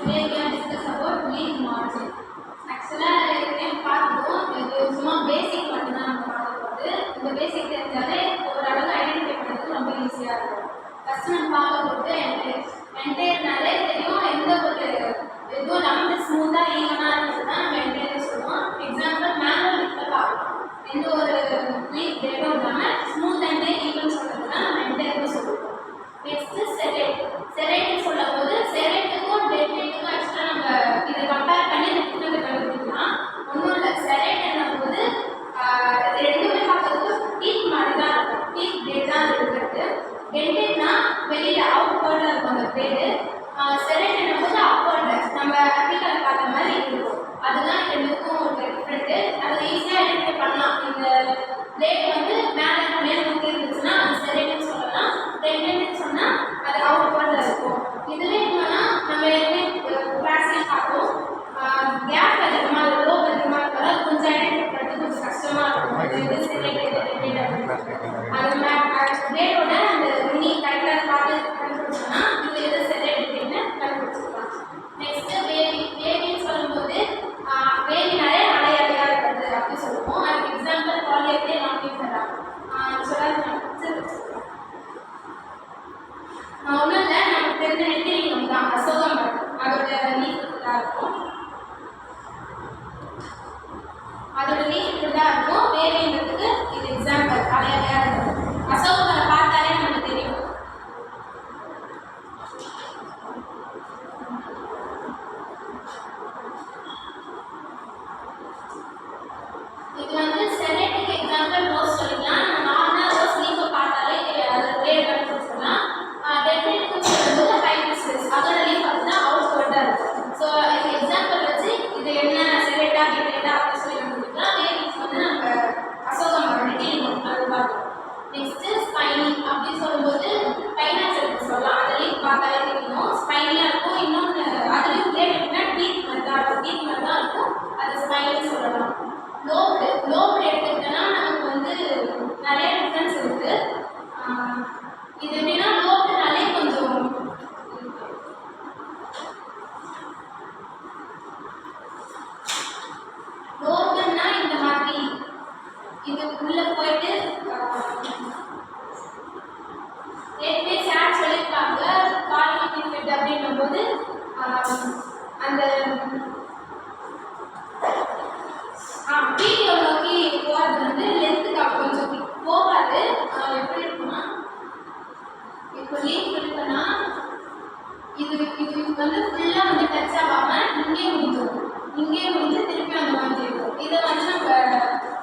today we are discuss about leaf margin. Actually, we பார்த்தோம் இது சும்மா பேசிக் மட்டும் தான் நம்ம பார்க்க போகுது. இந்த பேசிக் தெரிஞ்சாலே ஒரு அளவு ஐடென்டிஃபை பண்ணுறது ரொம்ப ஈஸியாக இருக்கும். ஃபர்ஸ்ட் நம்ம பார்க்க போகிறது என்டையர்னாலே தெரியும் எந்த ஒரு எதுவும் இல்லாமல் ஸ்மூத்தாக ஈவனாக இருக்கிறது தான் நம்ம என்டையர் சொல்லுவோம். எக்ஸாம்பிள் மேங்கோ லீஃபில் பார்க்கலாம். எந்த ஒரு லீஃப் டேட்டும் இல்லாமல் ஸ்மூத் அண்ட் ஈவன் சொல்கிறது தான் நம்ம என்டையர்னு சொல்லுவோம். நெக்ஸ்ட் செரேட். செரேட்னு சொல்லும் போது செரேட்டுக்கும் டெட்லேட்டுக்கும் ஆக்சுவலாக நம்ம இதை கம்பேர் பண்ணி டிஃப்ரெண்ட் கண்டுபிடிக்கலாம். ஒன்றும் இல்லை, செரேட் என்னும்போது ரெண்டுமே பார்க்கறதுக்கு டீத் மாதிரி தான் இருக்கும். டீத் டேட் தான் இருக்கிறது. டென்டேட்னா வெளியில் அவுட்வர்டில் இருக்கும் அந்த பேர். செரேட் என்னும்போது அப்வர்டில் நம்ம அப்ளிகல் பார்த்த மாதிரி இருக்கும். அதுதான் ரெண்டுக்கும் ஒரு டிஃப்ரெண்ட்டு. அதை ஈஸியாக ஐடென்டிஃபை பண்ணலாம். இந்த பிளேட் வந்து மேலே நோக்கி இருந்துச்சுன்னா அது செரேட்னு சொல்லலாம். டென்டேட்னு சொன்னால் அது அவுட்வர்டில் இருக்கும். இதுவே என்னன்னா நம்ம கிளாஸ்லேயும் பார்த்தோம், கேப் அதிகமாக இருக்கும், லோ அதிகமாக இருக்கிறது அது கொஞ்சம் ஐடென்டிஃபை பண்ணுறது கொஞ்சம் கஷ்டமாக இருக்கும். இது செரேட் இது அந்த பிளேட்டோட அந்த மினி கையில் பார்த்து கண்டுபிடிச்சோன்னா இது எது செரேட் அப்படின்னு கண்டுபிடிச்சிக்கலாம். நெக்ஸ்ட்டு வேவின்னு சொல்லும்போது வேவினாலே அலையாக இருக்கிறது அப்படின்னு சொல்லுவோம். அதுக்கு எக்ஸாம்பிள் பாலியத்தே நாட்டிஃபெரா ஒன்றும் இல்லை, நமக்கு தெரிஞ்ச நெத்திலிங்கம் தான் அசோக மரம். அதோட லீஃப் தான் இருக்கும். அதோட லீஃப் தான் இருக்கும். வேவின்றதுக்கு இது எக்ஸாம்பிள் அலையாக இருக்கும். அசோக மரம் பார்த்தாலே நமக்கு தெரியும். இது வந்து செரேட்டுக்கு எக்ஸாம்பிள் ரோஸ் சொல்லிக்கலாம். நம்ம நார்மலாக ரோஸ் லீஃபை பார்த்தாலே அது ரேட் கண்டுபிடிச்சிடலாம். டெட்லேட்டுக்கு சொல்லும்போது ஹைபிஸ்கஸ் அதோட லீஃப் அப்படின்னா அவுட்வர்டாக இருக்கும். ஸோ இந்த எக்ஸாம்பிள் வச்சு இது என்ன செரேட்டா டெட்லேட்டா அப்படின்னு சொல்லி கண்டுபிடிக்கலாம். வேவிங்ஸ் வந்து நம்ம அசோக மரம் நெட்டிலிங்கம் அது பார்த்தோம். நெக்ஸ்ட்டு ஸ்பைனி அப்படின்னு சொல்லும்போது பைனாப்பிள் சொல்லலாம். அந்த லீஃப் பார்த்தாலே தெரியும் ஸ்பைனியாக இருக்கும். இன்னொன்று அதுலேயும் பிளேட் எப்படின்னா டீத் மாதிரி தான் இருக்கும். டீத் மாதிரி தான் இருக்கும். அது ஸ்பைனி சொல்லலாம். லோப்டு எடுத்துக்கிட்டோன்னா நமக்கு வந்து நிறைய டிஃப்ரென்ஸ் இருக்குது. இது எப்படின்னா லோப்டுனாலே கொஞ்சம் லோப்டுன்னா இந்த மாதிரி இது உள்ளே போயிட்டு ஏற்கனவே சார் சொல்லியிருக்காங்க பாலிமெட்டிக் ஃபிட் அப்படின்னும் போது அந்த வீடியோ நோக்கி போகிறது வந்து லென்த்துக்காக கொஞ்சம் போகாது. எப்படி இருக்குன்னா இப்போ லீஃப் இருக்குன்னா இது வந்து ஃபுல்லாக வந்து டச் ஆகாமல் இங்கே முடிஞ்சு திருப்பி அந்த மாதிரி இருக்கும். இதை வந்து நம்ம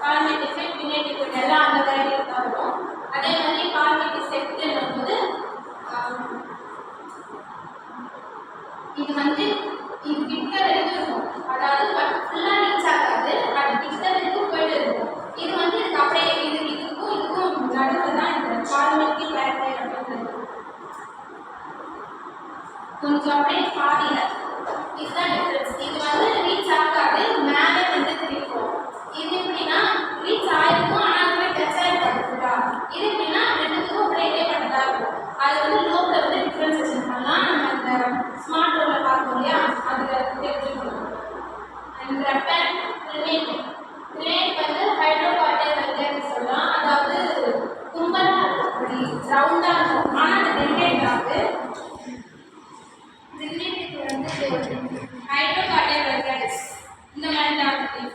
பாலிமெட்டிக் செட் பினேட்டிக் செட் எல்லாம் அந்த வெரைட்டி தான் வரும். அதே மாதிரி பாலிமெட்டிக் செட்டுன்னும் போது இது வந்து இது கிட்ட வரைக்கும் இருக்கும். அதாவது ஃபுல்லாக ரீச் ஆகாது, அது கிட்ட வரைக்கும் போயிட்டு இருக்கும். இது வந்து இதுக்கு அப்படியே இதுக்கும் நடுவில் தான் இந்த பாலிமெட்டிக் பேக்டீரியா அப்படின்றது கொஞ்சம் அப்படியே பாதியில். இதுதான் டிஃப்ரென்ஸ். இது வந்து ரீச் ஆகாது, மேலே வந்து திருப்போம். இது எப்படின்னா ரீச் ஆகிருக்கும் ஆனால் அது போய் டச் ஆகிருக்காது. இது எப்படின்னா ரெண்டுத்துக்கும் அப்படியே இதே பண்ணதாக இருக்கும். அது வந்து லோக்கில் வந்து டிஃப்ரென்சேஷன் பண்ணலாம். நம்ம அந்த ஸ்மார்ட் ரோலில் பார்க்கணும் இல்லையா, அதில் தெரிஞ்சுக்கணும். அண்ட் ரெப்பன் ரிலேட் வந்து ஹைட்ரோகார்டியல் வெல்கேன்னு சொல்லலாம். அதாவது கும்பலாக இருக்கும், அப்படி ரவுண்டாக இருக்கும். ஆனால் அது டென்டேட் ஆகுது. ரிலேட்டுக்கு வந்து ஹைட்ரோகார்டியல் வெல்கேனிஸ் இந்த மாதிரி தான் இருக்குது.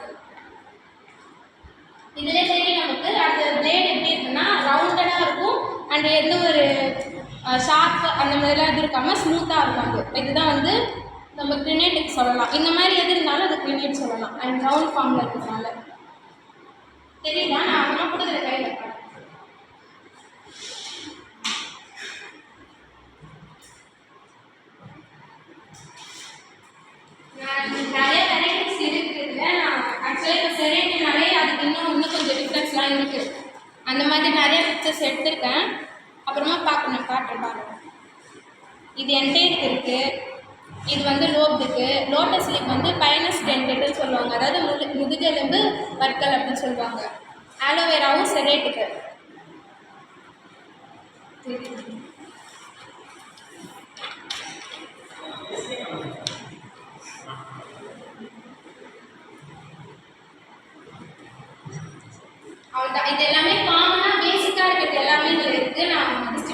இதிலே சரி நமக்கு அந்த பிளேட் எப்படி இருக்குன்னா ரவுண்டடாக இருக்கும். அண்ட் எந்த ஒரு ஷார்ப் அந்த மாதிரிலாம் இது இருக்காமல் ஸ்மூத்தாக இருக்கும். இதுதான் வந்து நம்ம கிரினேட்டுக்கு சொல்லலாம். இந்த மாதிரி எது இருந்தாலும் அது கிரினேட் சொல்லலாம். அண்ட் ரவுண்ட் ஃபார்மில் இருக்கிறதுனால தெரியுதா, நான் அப்புறமா கொடுக்குற கையில் நிறைய வெரைட்டிஸ் இருக்குது. நான் ஆக்சுவலாக இப்போ செரேட்னாலே அதுக்கு இன்னும் கொஞ்சம் டிஃப்ரென்ஸ்லாம் இருக்குது. அந்த மாதிரி நிறைய பிக்சர்ஸ் எடுத்திருக்கேன். அப்புறமா காட்டுறேன் பாருங்கள். இது என்டையருக்கு இருக்குது. இது வந்து லோப்டுக்கு. லோட்டஸ் லீப் வந்து பைனஸ் டென்டேட்டுன்னு சொல்லுவாங்க. அதாவது முதுகெலும்பு வர்க்கல் அப்படின்னு சொல்லுவாங்க. ஆலோவேராவும் செரேட்டுக்கு. அவ்வளோதான். இது எல்லாமே காமனாக பேசிக்காக இருக்கிறது எல்லாமே இதில் இருக்குது. நான்